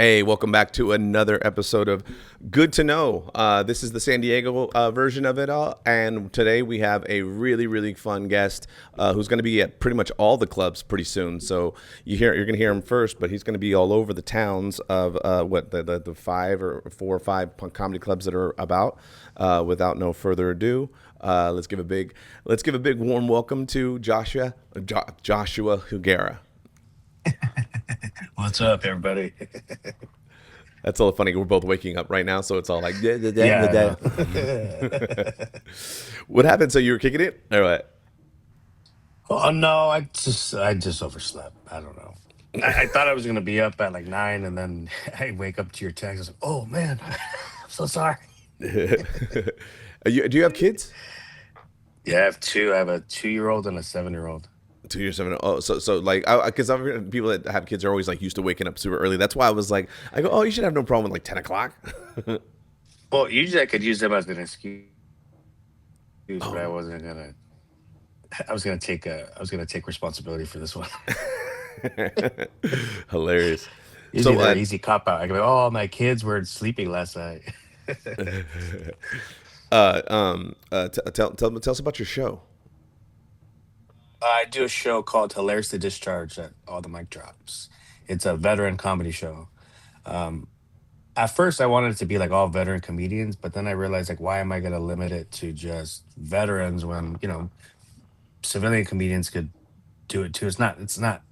Hey, welcome back to another episode of Good to Know. This is the San Diego version of it all, and today we have a really, really fun guest who's going to be at pretty much all the clubs pretty soon. So you're going to hear him first, but he's going to be all over the towns of the five or four or five punk comedy clubs that are about. Without no further ado, let's give a big warm welcome to Joshua Higuera. What's up, everybody? That's all funny. We're both waking up right now, so it's all like, yeah, Yeah, what happened? So you were kicking it, or what? oh no, I just overslept. I don't know. I thought I was gonna be up at like 9, and then I wake up to your text. I was like, oh man, I'm so sorry. Do you have kids? Yeah, I have two. I have a 2-year-old and a 7-year-old. 2 years, seven. Oh, so like, because I've heard people that have kids are always like used to waking up super early. That's why I was like, I go, oh, you should have no problem with like 10 o'clock. Well, usually I could use them as an excuse, but I Oh, wasn't gonna. I was gonna take responsibility for this one. hilarious. Usually So, they're an easy cop out. I can be, oh, my kids were sleeping last night. tell us about your show. I do a show called Hilarious to Discharge at all the mic drops. It's a veteran comedy show. Um, at first, I wanted it to be like all veteran comedians, but then I realized like, why am I going to limit it to just veterans when civilian comedians could do it too? It's not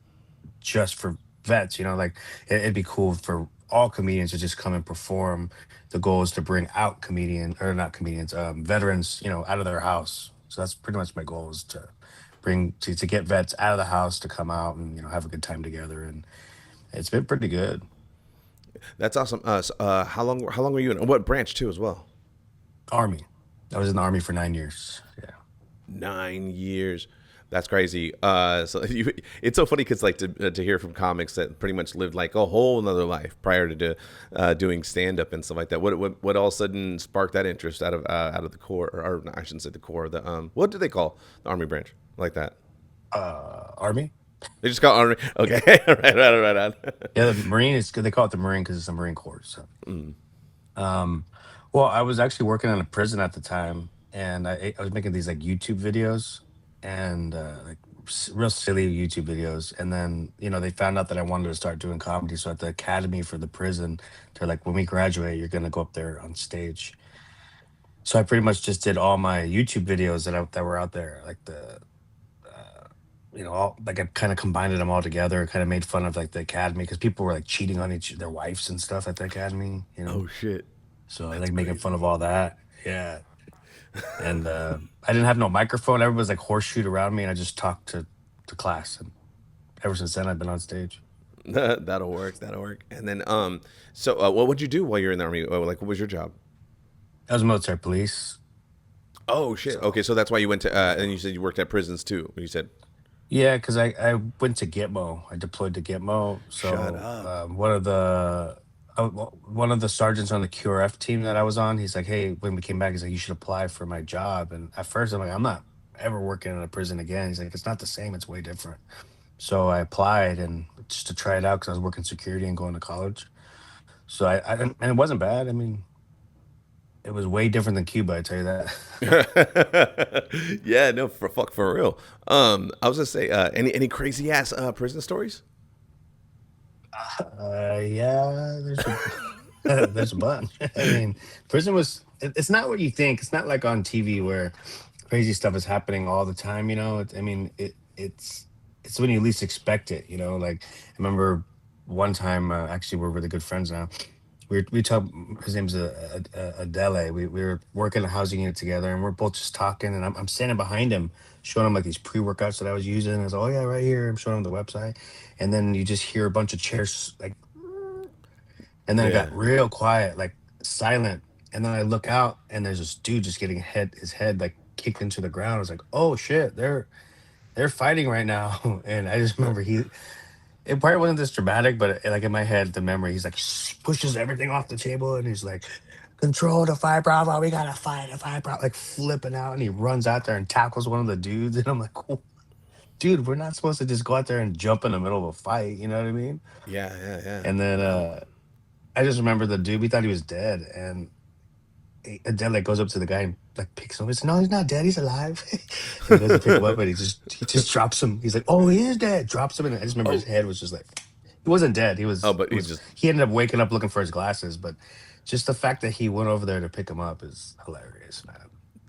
just for vets. Like it'd be cool for all comedians to just come and perform. The goal is to bring out comedian or not comedians, veterans, out of their house. So that's pretty much my goal is to to get vets out of the house to come out and have a good time together. And it's been pretty good. That's awesome. How long were you in? What branch too as well? Army. I was in the army for 9 years. Yeah. 9 years. That's crazy. It's so funny because like to hear from comics that pretty much lived like a whole another life prior to doing stand up and stuff like that. What all of a sudden sparked that interest out of the core, or I shouldn't say the core. The what do they call the army branch like that? Army. They just call it army. Okay, right on. Yeah, the Marine is good. They call it the Marine because it's the Marine Corps. So, um, well, I was actually working in a prison at the time, and I was making these like YouTube videos and like real silly YouTube videos. And then they found out that I wanted to start doing comedy. So at the academy for the prison, they're like, when we graduate, you're gonna go up there on stage. So I pretty much just did all my YouTube videos that were out there, like all like I kind of combined them all together, kind of made fun of like the academy because people were like cheating on each their wives and stuff at the academy. Oh shit, So I that's like making fun crazy. of all that. Yeah. And I didn't have no microphone. Everybody was like horseshoe around me, and I just talked to class. And ever since then, I've been on stage. That'll work. That'll work. And then so what would you do while you're in the army? Like, what was your job? I was military police. Oh shit. Okay, So so that's why you went to and you said you worked at prisons too. You said yeah, because I went to Gitmo. I deployed to Gitmo. shut So up. one of the sergeants on the QRF team that I was on, he's like, hey, when we came back, he's like, you should apply for my job. And at first, I'm like, I'm not ever working in a prison again. He's like, it's not the same. It's way different. So I applied and just to try it out because I was working security and going to college. So and it wasn't bad. I mean, it was way different than Cuba. I tell you that. Yeah, no, for real. I was gonna say, any crazy ass prison stories? Yeah, there's a bunch. I mean, prison was. It's not what you think. It's not like on TV where crazy stuff is happening all the time. I mean, it's when you least expect it. Like I remember one time. Actually, we're really good friends now. We talk. His name's Adele. We were working a housing unit together, and we're both just talking. And I'm standing behind him, showing him like these pre workouts that I was using. And I was, oh yeah, right here. I'm showing him the website, and then you just hear a bunch of chairs like, and then it Yeah. got real quiet, like silent. And then I look out, and there's this dude just getting his head like kicked into the ground. I was like, oh shit, they're fighting right now. And I just remember it probably wasn't this dramatic, but like in my head, the memory, he's like pushes everything off the table, and he's like, "Control the five Bravo, we gotta fight the five Bravo," like flipping out, and he runs out there and tackles one of the dudes, and I'm like, "Oh, dude, we're not supposed to just go out there and jump in the middle of a fight," you know what I mean? Yeah, yeah, yeah. And then No. I just remember the dude. We thought he was dead, and a dad like goes up to the guy and like picks him up. He's like, no, he's not dead. He's alive. And he goes to pick him up, and he just drops him. He's like, oh, he is dead. Drops him, and I just remember his Oh, head was just like he wasn't dead. He oh, was but he he was just he ended up waking up looking for his glasses, but just the fact that he went over there to pick him up is hilarious, man.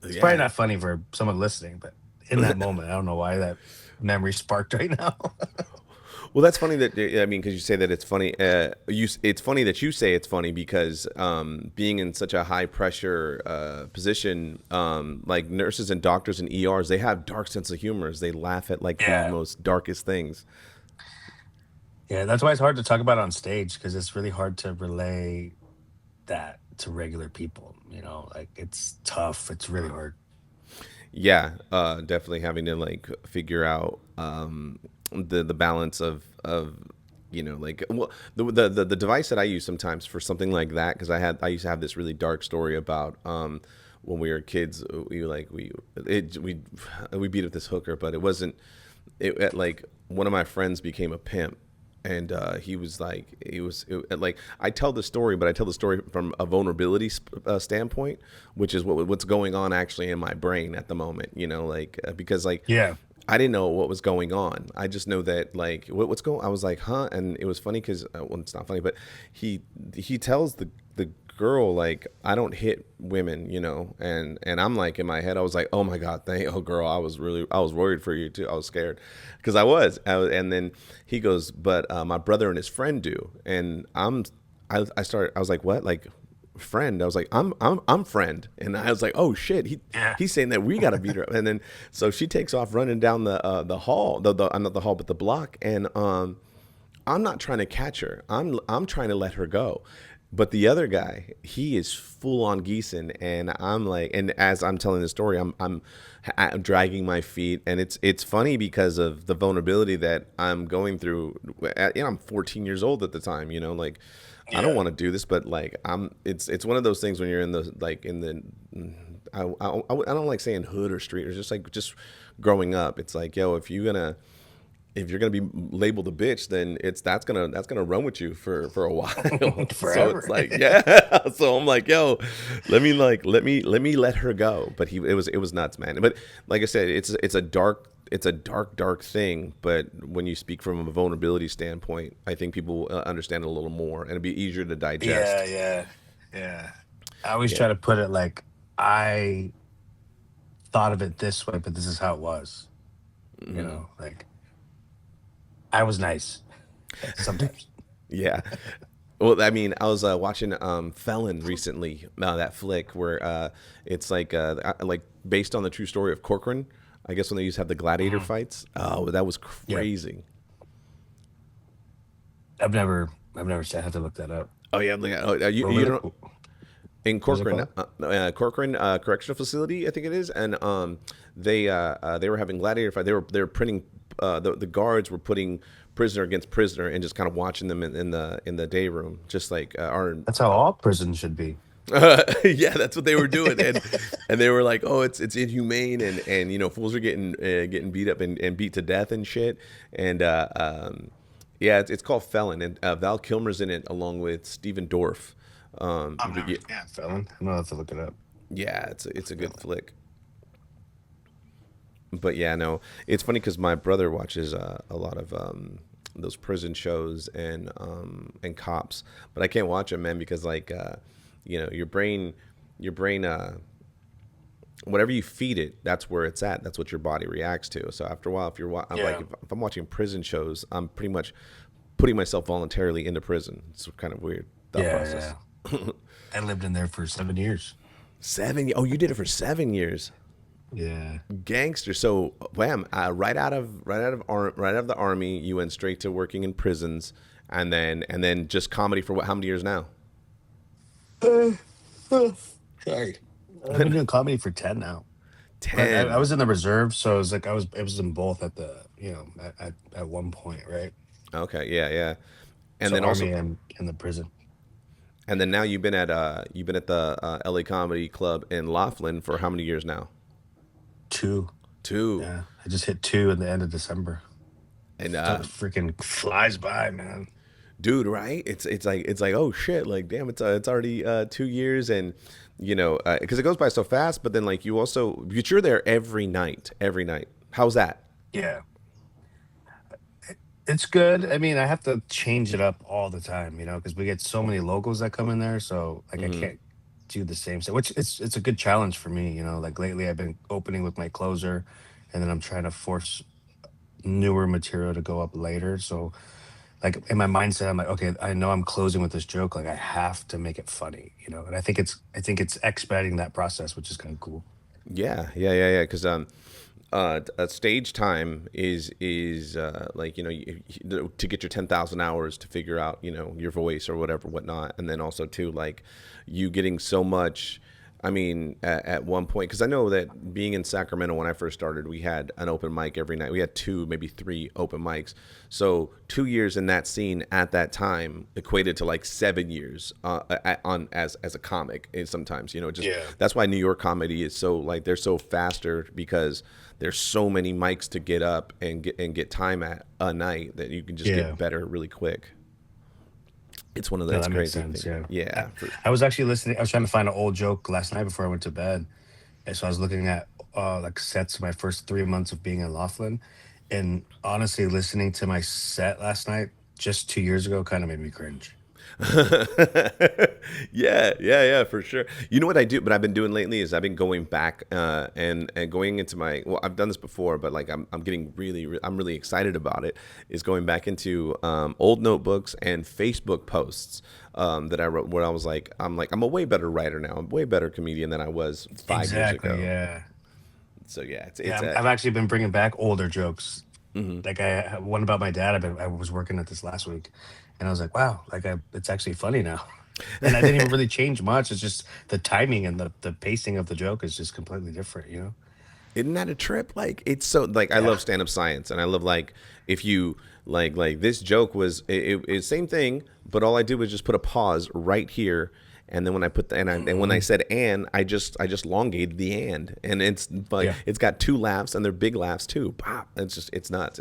It's probably yeah. not funny for someone listening, but in that moment, I don't know why that memory sparked right now. Well, that's funny that I mean, because you say that it's funny. It's funny that you say it's funny because being in such a high pressure position, like nurses and doctors and ERs, they have dark sense of humors. They laugh at like the Yeah. most darkest things. Yeah, that's why it's hard to talk about on stage because it's really hard to relay that to regular people. Like it's tough. It's really hard. Yeah, definitely having to like figure out the balance of like well the device that I use sometimes for something like that because I used to have this really dark story about when we were kids we beat up this hooker but it wasn't like one of my friends became a pimp and he was like like I tell the story but I tell the story from a vulnerability standpoint which is what's going on actually in my brain at the moment like because like Yeah. I didn't know what was going on. I just know that like what's going. I was like, huh, and it was funny because well, it's not funny, but he tells the girl like I don't hit women, and I'm like in my head I was like, oh my god, oh girl, I was worried for you too. I was scared because and then he goes, but my brother and his friend do, and I was like, what, like friend. I was like, I'm friend, and I was like, oh shit, Yeah. he's saying that we gotta beat her up. And then so she takes off running down the hall, the not the hall, but the block, and I'm not trying to catch her. I'm trying to let her go. But the other guy, he is full on geesing, and I'm like, and as I'm telling the story, I'm dragging my feet, and it's funny because of the vulnerability that I'm going through. I'm 14 years old at the time, like I don't Yeah. want to do this, but like it's one of those things when you're in the like in the I don't like saying hood or street or just growing up. It's like yo, if you're gonna be labeled a bitch, then that's gonna run with you for a while. So it's Forever. like yeah. So I'm like yo, let me let her go. But it was nuts, man. But like I said, it's a dark thing. But when you speak from a vulnerability standpoint, I think people understand it a little more, and it'd be easier to Yeah, digest. yeah, yeah. I always Yeah. try to put it like I thought of it this way, but this is how it was. Like I was nice sometimes. Yeah. Well, I mean, I was watching Felon recently, that flick where it's like based on the true story of Corcoran. I guess when they used to have the gladiator Mhm. fights. Oh, that was Yeah. crazy. I've never said I have to look that up. Oh yeah, you What you was it? don't in What was it Corcoran, called? Corcoran Correctional Facility, I think it is, and they were having gladiator fight. They were printing the guards were putting prisoner against prisoner and just kind of watching them in the day room, just like our That's how all prisons should be. yeah, that's what they were doing, and they were like, "Oh, it's inhumane," and fools are getting beat up and beat to death and shit. And yeah, it's called Felon, and Val Kilmer's in it along with Steven Dorff. I've But never. Yeah, felon. I'm gonna have to look it up. yeah, it's a good Felon. flick. But yeah, no, it's funny because my brother watches a lot of those prison shows and cops, but I can't watch them, man, because like your brain whatever you feed it, that's where it's at. That's what your body reacts to. So after a while, I'm like Yeah. if I'm watching prison shows, I'm pretty much putting myself voluntarily into prison. It's kind of weird thought Yeah, process. yeah. I lived in there for 7 years. Oh, you did it for 7 years. Yeah. Gangster. So, wham! Right out of the army, you went straight to working in prisons, and then just comedy for what? How many years now? Sorry. I've been doing comedy for 10 now. But I 10. was in the reserve, so it was like I was in both at the at one point, right? Okay, yeah, yeah. And So then also, army and the prison. and then now you've been at the LA Comedy Club in Laughlin for how many years now? Two. Two. Yeah. I just hit two in the end of December. And Freaking flies by, man. dude, right? It's like oh shit, like damn, it's already 2 years, and because it goes by so fast. But then like but you're there every night, every night. How's that? Yeah, it's good. I mean, I have to change it up all the time, because we get so many locals that come in there. So like, I Hmm. can't do the same thing, which it's a good challenge for me. Like lately, I've been opening with my closer, and then I'm trying to force newer material to go up later. So like in my mindset, I'm like, okay, I know I'm closing with this joke. Like I have to make it funny, and I think it's expediting that process, which is kind of cool. Yeah, yeah, yeah, yeah. Because stage time is like to get your 10,000 hours to figure out your voice or whatever whatnot, and then also too like you getting so much. I mean, at one point, because I know that being in Sacramento when I first started, we had an open mic every night. We had two, maybe three open mics. So 2 years in that scene at that time equated to like 7 years on as a comic. And sometimes, just Yeah. that's why New York comedy is so like they're so faster because there's so many mics to get up and get time at a night that you can just Yeah. get better really quick. It's one of No, that's that makes crazy sense. thing. Yeah. I, Yeah, I was actually listening. I was trying to find an old joke last night before I went to bed. And so I was looking at like sets of my first 3 months of being in Laughlin. And honestly, listening to my set last night, just 2 years ago, kind of made me cringe. yeah, yeah, yeah, for sure. You know what I do, but I've been doing lately is I've been going back and going into my. Well, I've done this before, but like I'm getting I'm really excited about it. Is going back into old notebooks and Facebook posts that I wrote where I'm a way better writer now. I'm a way better comedian than I was 5 years Exactly. ago. Yeah. So yeah, Yeah. it's I've actually been bringing back older jokes. Like one about my dad. I was working at this last week, and I was like, wow, like it's actually funny now. And I didn't even really change much. It's just the timing and the pacing of the joke is just completely different. Isn't that a trip? Like it's so like I Yeah. love stand up science and I love like if you like this joke was it's same thing, but all I did was just put a pause right here, and then when I put and when I Hmm. said and I just elongated the and it's like Yeah. it's got two laughs and they're big laughs too. Pop! It's nuts.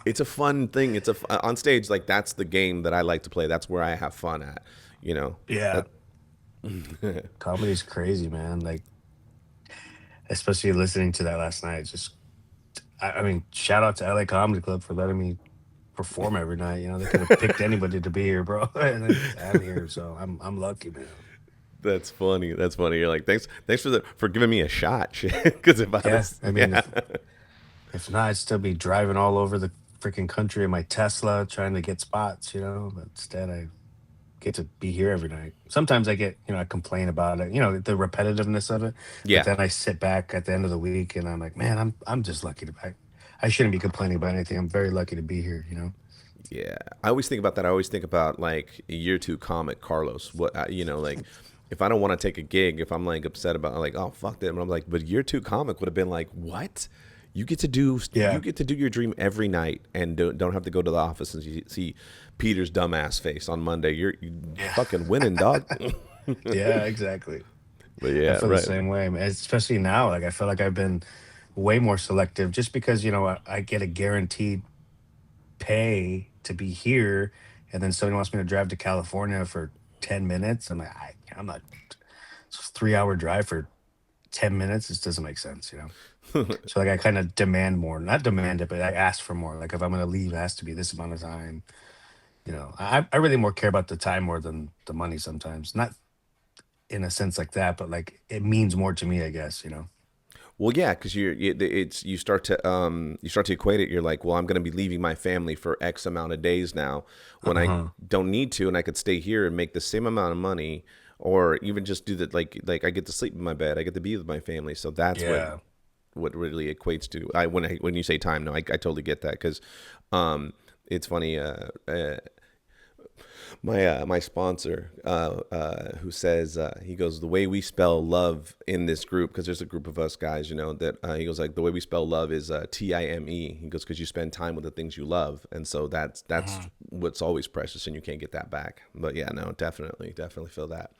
It's a fun thing. On stage like that's the game that I like to play. That's where I have fun at. You know. Yeah. That, Comedy's crazy, man. Like, especially listening to that last night. Just, I mean, shout out to LA Comedy Club for letting me perform every night. They could have picked anybody to be here, bro, and I'm here, so I'm lucky, man. That's funny. That's funny. You're like, thanks for giving me a shot, shit. Because if I Yeah, was, I mean, yeah, if not, I'd still be driving all over the freaking country in my Tesla trying to get spots. But instead, I get to be here every night. Sometimes I complain about it, the repetitiveness of it. But yeah, then I sit back at the end of the week and I'm like, man, I'm just lucky to back. I shouldn't be complaining about anything. I'm very lucky to be here. yeah. I always think about that. I always think about like year two comic Carlos. What like if I don't want to take a gig, if I'm like upset about like oh fuck that, and I'm like, but year two comic would have been like what? You Yeah. get to do your dream every night and don't have to go to the office and see Peter's dumbass face on Monday. You Yeah. fucking winning, dog. Yeah, exactly. But I yeah, feel the right. same way, man. Especially now. Like I feel like I've been way more selective just because, I get a guaranteed pay to be here and then somebody wants me to drive to California for 10 minutes. I'm like, I'm not it's a 3 hour drive for 10 minutes. This doesn't make sense. So like I kind of demand more, not demand it, but I ask for more. Like if I'm gonna leave, it has to be this amount of time. I really more care about the time more than the money sometimes. Not in a sense like that, but like it means more to me, I guess. Well, yeah, because you start to equate it. You're like, well, I'm going to be leaving my family for X amount of days now when I Uh-huh. don't need to, and I could stay here and make the same amount of money, or even just do that. Like I get to sleep in my bed, I get to be with my family. So that's Yeah. what really equates to. When you say time, no, I totally get that because it's funny. My sponsor who says he goes the way we spell love in this group because there's a group of us guys that he goes like the way we spell love is time. He goes because you spend time with the things you love, and so that's Uh-huh. what's always precious and you can't get that back. But yeah, no, definitely feel that.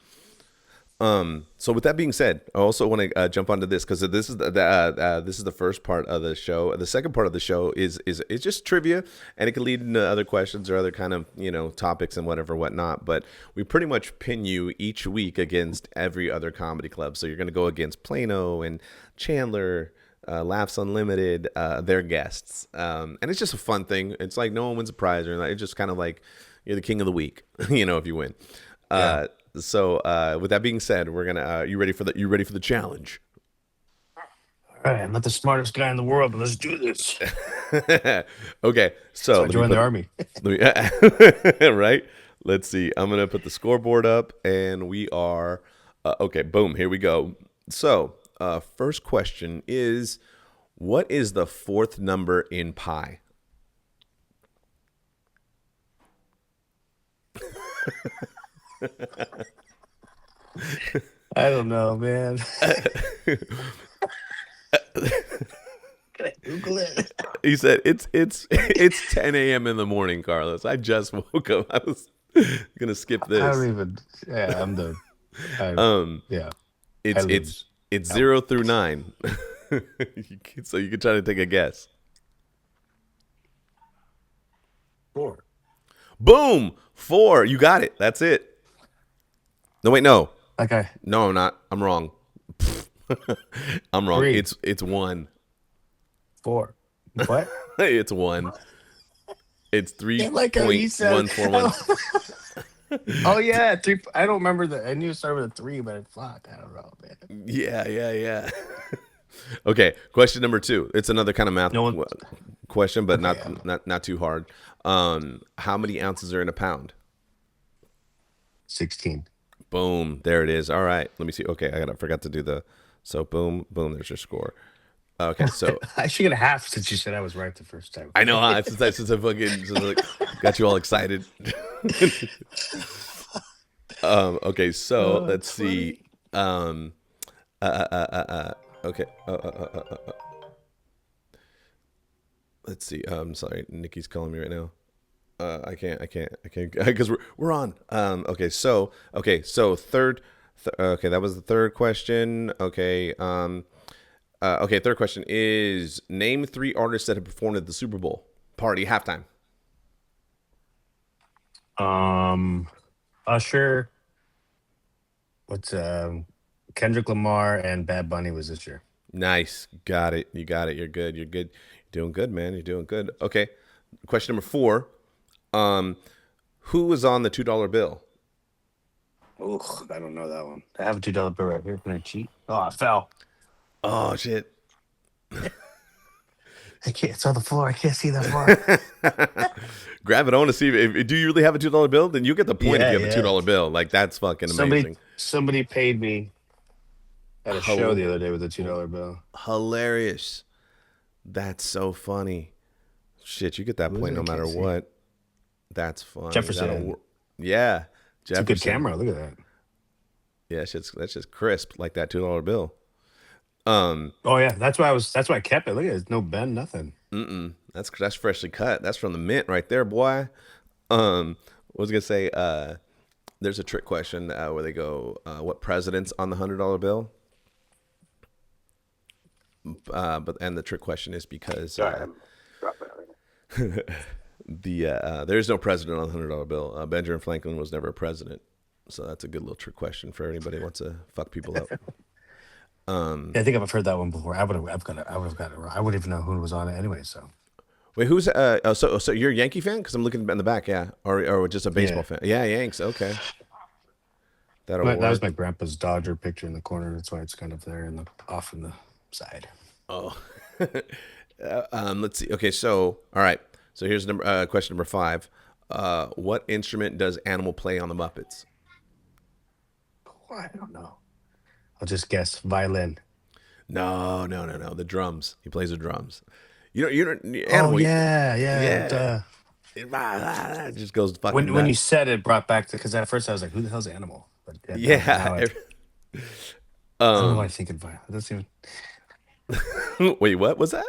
So with that being said, I also want to jump onto this because this is the first part of the show. The second part of the show is just trivia, and it can lead into other questions or other kind of topics and whatever whatnot. But we pretty much pin you each week against every other comedy club. So you're going to go against Plano and Chandler. Laughs Unlimited, their guests, and it's just a fun thing. It's like no one wins a prize or anything. It's just kind of like you're the king of the week, if you win. Yeah. So with that being said, we're gonna. You ready for the challenge? All right, I'm not the smartest guy in the world, but let's do this. Okay, so So I joined the army. Right. Let's see. I'm gonna put the scoreboard up, and we are okay. Boom. Here we go. So first question is, what is the fourth number in pi? I don't know, man. Can I Google it? He said it's 10 a.m. in the morning, Carlos. I just woke up. I was gonna skip I don't this. even. Yeah, I'm done. Yeah, I It's lose. it's No. 0 through 9. So you can try to take a guess. 4. Boom, 4. You got it. That's it. No, wait, no, Okay. no, I'm not. I'm wrong. I'm wrong. 3. It's 1. 4. What? It's 1. It's I like how you said. 3.141. Oh yeah, 3. I don't remember the. I knew it started with a 3, but fuck, I don't know, man. Yeah. Okay, question number 2. It's another kind of math No one. question, but Okay. not too hard. How many ounces are in a pound? 16. Boom, there it is. All right, let me see. Okay, I forgot to do the. So boom. There's your score. Okay, so I should get a half since you said I was right the first time. I know, huh? Since I got you all excited. Okay, so Oh, let's it's see. funny. Okay. Let's see. I'm sorry, Nikki's calling me right now. I can't because we're on. Third. Okay, that was the third question. Okay. Okay. Third question is, name 3 artists that have performed at the Super Bowl party halftime. Um, Usher, what's Kendrick Lamar and Bad Bunny was this year. Nice. Got it. You got it. You're good. You're good. You're doing good, man. You're doing good. Okay. Question number 4. Um, who was on the $2 bill? Oh, I don't know that one. I have a $2 bill right here. Can I cheat? Oh, I fell. Oh shit. I can't. It's on the floor. I can't see that far. Grab it. I want to see if do you really have a $2 bill? Then you get the point if Yeah, you have a two yeah. dollar bill. Like that's fucking Somebody, amazing. somebody paid me at a show Hil- the other day with a $2 bill. Hilarious. That's so funny. Shit, you get that Who is point it? no I matter can't see. what. That's funny. Jefferson. Yeah, It's a good Jefferson. camera. Look at that. Yeah, that's just crisp like that $2 bill. Um, Oh yeah, that's why I was. That's why I kept it. Look at it. There's no bend, nothing. that's freshly cut. That's from the mint right there, boy. What was I gonna say? There's a trick question where they go, "What president's on the $100 bill?" But and the trick question is because Sorry, I'm dropping it right now. there's no president on the $100 bill. Benjamin Franklin was never a president, so that's a good little trick question for anybody who wants to fuck people up. Yeah, I think I've heard that one before. I would have got it wrong. I wouldn't even know who was on it anyway. So Wait, who's so you're a Yankee fan? Because I'm looking in the back, yeah, or just a baseball yeah, fan? Yeah, Yanks. Okay, that'll that was work. my grandpa's Dodger picture in the corner. That's why it's kind of there and off in the side. Oh, let's see. Okay, so all right. So here's question number 5. What instrument does Animal play on the Muppets? Oh, I don't know. I'll just guess violin. No. The drums. He plays the drums. Oh Animal. yeah, yeah. Yeah. It just goes fucking When you nuts. said it, brought back because at first I was like, "Who the hell's Animal?" But yeah, Yeah. now I don't know why I think of violin. It doesn't even. Wait, what was that?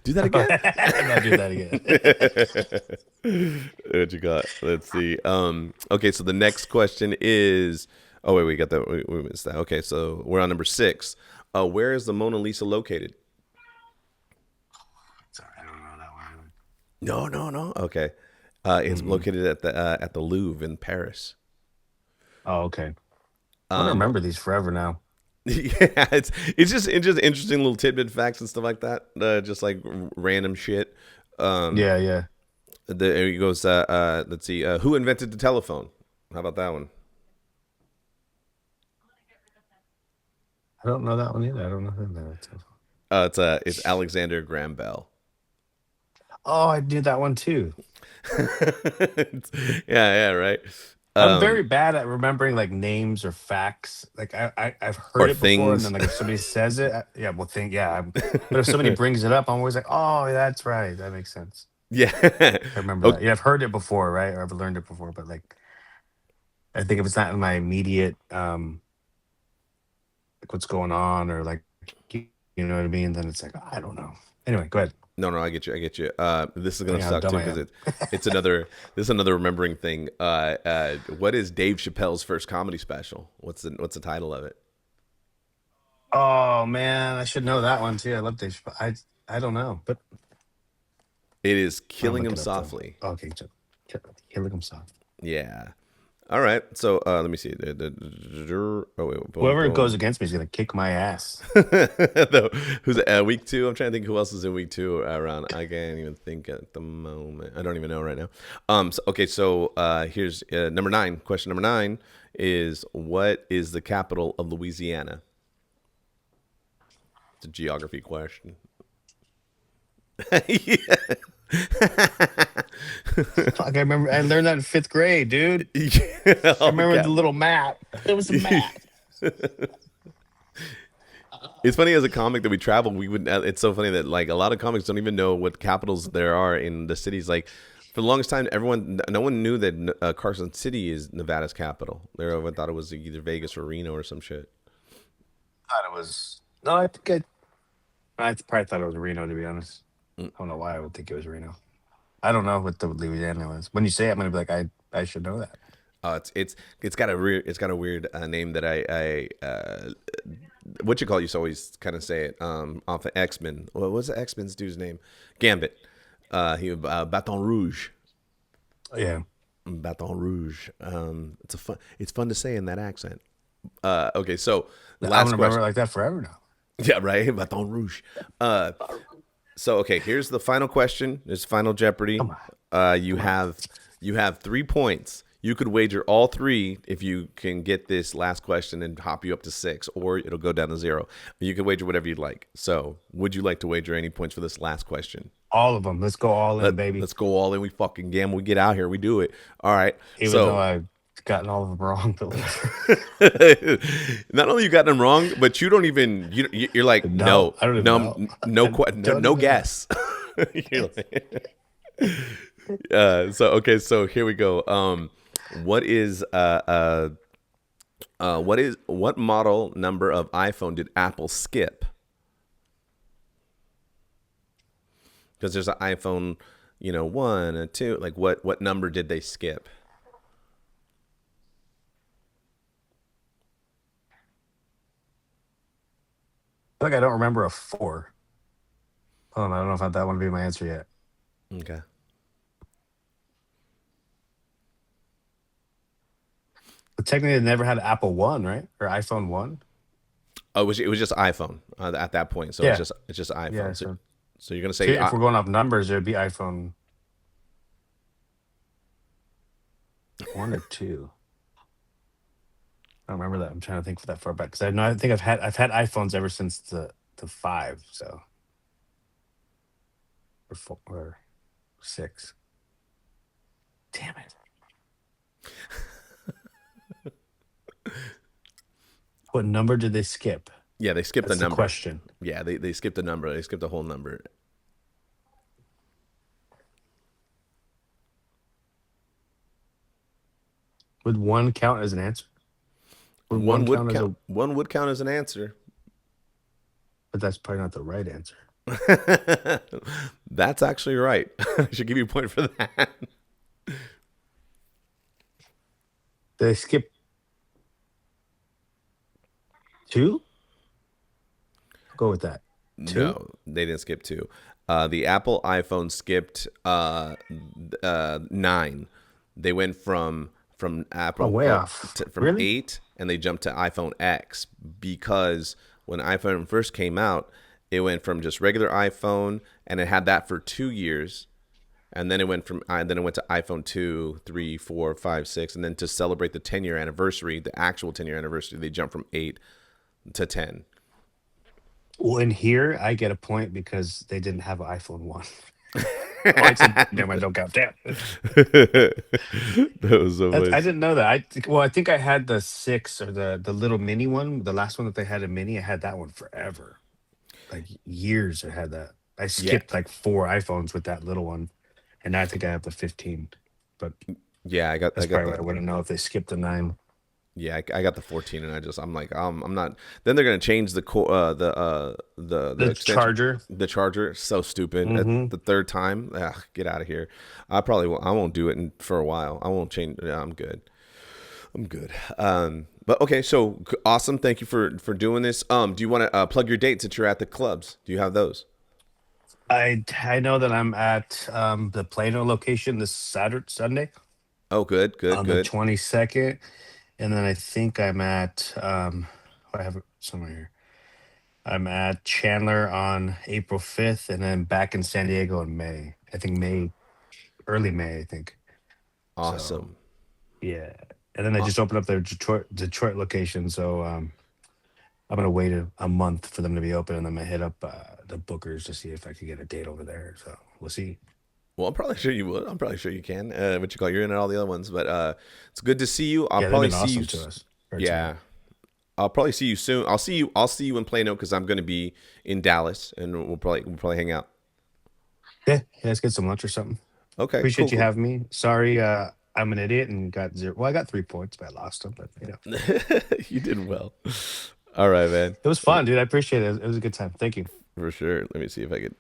Do that again. I'm not doing that again. What you got? Let's see. Okay, so the next question is, Oh wait, we got that. We missed that. Okay, so we're on number six. Where is the Mona Lisa located? Sorry, I don't know that one. No, no, no. Okay, it's Mm-mm. located at the Louvre in Paris. Oh, okay. I'm gonna Um, remember these forever now. yeah, it's just interesting little tidbit facts and stuff like that. Just like random shit. Um, Yeah, yeah. there he goes. Let's see. Who invented the telephone? How about that one? I don't know that one either. I don't know who that is. It's Alexander Graham Bell. Oh, I knew that one too. Yeah, yeah, right. I'm Um, very bad at remembering like names or facts. Like I've heard or it before, and then things. like if somebody says it, yeah, well, think yeah. But if somebody brings it up, I'm always like, oh, that's right. That makes sense. Yeah. I remember Okay. that. Yeah, I've heard it before, right? Or I've learned it before, but like I think if it's not in my immediate like what's going on or like you know what I mean, then it's like I don't know. Anyway, go ahead. No, no, I get you. I get you. This is I gonna think how suck dumb too I because am. it's another this is another remembering thing. What is Dave Chappelle's first comedy special? What's the title of it? Oh man, I should know that one too. I love Dave Chappelle. I don't know, but It is I'll Killing look Him it up though. Softly. Okay, so here look him soft. Yeah. All right. So let me see. Oh wait, boom, Whoever goes boom. against me is gonna kick my ass. No, who's week two? I'm trying to think who else is in week two around. I can't even think at the moment. I don't even know right now. Okay. So here's number nine. Question number nine is what is the capital of Louisiana? It's a geography question. Yeah. Fuck, I remember I learned that in fifth grade, dude. I Oh, remember the cap. little map. It was a map. It's funny as a comic that we travel, we would. It's so funny that like a lot of comics don't even know what capitals there are in the cities. Like for the longest time, no one knew that Carson City is Nevada's capital. Everyone thought it was either Vegas or Reno or some shit. Thought it was no, I think I probably thought it was Reno to be honest. I don't know why I would think it was Reno. I don't know what the Louisiana was. When you say it, I'm gonna be like, I should know that. It's got a weird name that what you call used to always kind of say it off of X Men. What was the X Men's dude's name? Gambit. Baton Rouge. Yeah. Baton Rouge. It's fun to say in that accent. Okay, so I'm last gonna remember question. it like that forever now. Yeah, right. Baton Rouge. Uh, so okay, here's the final question. It's Final Jeopardy. Come on. You Come on. have 3 points. You could wager all three if you can get this last question and hop you up to six, or it'll go down to zero. You can wager whatever you'd like. So, would you like to wager any points for this last question? All of them. Let's go all in, baby. Let's go all in. We fucking gamble. We get out here. We do it. All right. Even though So, I've gotten all of them wrong. not only you got them wrong, but you don't even you're like No, no, I don't even no, know. no, I don't no even know. guess. You're like, so okay, so here we go. What is what model number of iPhone did Apple skip? Because there's an iPhone, one and two. Like what number did they skip? Like I don't remember a four. Hold on, I don't know if that one would be my answer yet. Okay. But technically, they never had Apple One, right? Or iPhone One. Oh, it was just iPhone at that point. So Yeah, it's just yeah. iPhone. So, So, so you're gonna so say if we're going off numbers, it would be iPhone one or two. I don't remember that. I'm trying to think for that far back because I know I think I've had iPhones ever since the five. So or four or six. Damn it! What number did they skip? yeah, they skipped the That's the number. question. Yeah, they skipped the number. They skipped the whole number. Would one count as an answer? Would one count as a? One would count as an answer. But that's probably not the right answer. That's actually right. I should give you a point for that. They skip. Two? I'll go with that. Two? No, they didn't skip two. The Apple iPhone skipped 9. They went from Oh, Apple way off. from Really? 8, and they jumped to iPhone X because when iPhone first came out, it went from just regular iPhone, and it had that for 2 years, and then it went to iPhone 2, 3, 4, 5, 6, and then to celebrate the 10-year anniversary, the actual 10-year anniversary, they jumped from 8 to 10. Well, in here, I get a point because they didn't have an iPhone 1. Oh, I said, never mind, don't count. Damn. That was so I funny. didn't know that. Well, I think I had the 6 or the little mini one. The last one that they had a mini, I had that one forever. Like years I had that. I Yeah, skipped like 4 iPhones with that little one. And now I think I have the 15. But yeah, I that's got probably the why I wouldn't know if they skipped the 9. yeah, I got the 14, and I'm like, I'm not. Then they're gonna change the core, the The extension, charger. the charger. So stupid. At Mm-hmm. the third time, get out of here. I won't do it for a while. I won't change. Yeah, I'm good. I'm good. But okay, so awesome. Thank you for doing this. Do you want to plug your dates that you're at the clubs? Do you have those? I know that I'm at the Plano location this Saturday Sunday Oh, good, good, on the good. 22nd. And then I think I'm at I have it somewhere here. I'm at Chandler on April 5th and then back in San Diego in May. I think early May, I think. So Awesome. yeah. And then I just opened up their Detroit location. So I'm gonna wait a month for them to be open and then I'm gonna hit up the bookers to see if I could get a date over there. So we'll see. Well, I'm probably sure you would. I'm probably sure you can. What you call you're in all the other ones, but it's good to see you. I'll Yeah, they've probably been see you. awesome to us or to me. Yeah, I'll probably see you soon. I'll see you. I'll see you in Plano because I'm going to be in Dallas, and we'll probably hang out. Yeah, yeah, let's get some lunch or something. Okay, cool, Appreciate you cool. having me. Sorry, I'm an idiot and got zero. Well, I got 3 points, but I lost them. But You did well. All right, man. it was fun, dude. I appreciate it. It was a good time. Thank you. For sure. Let me see if I could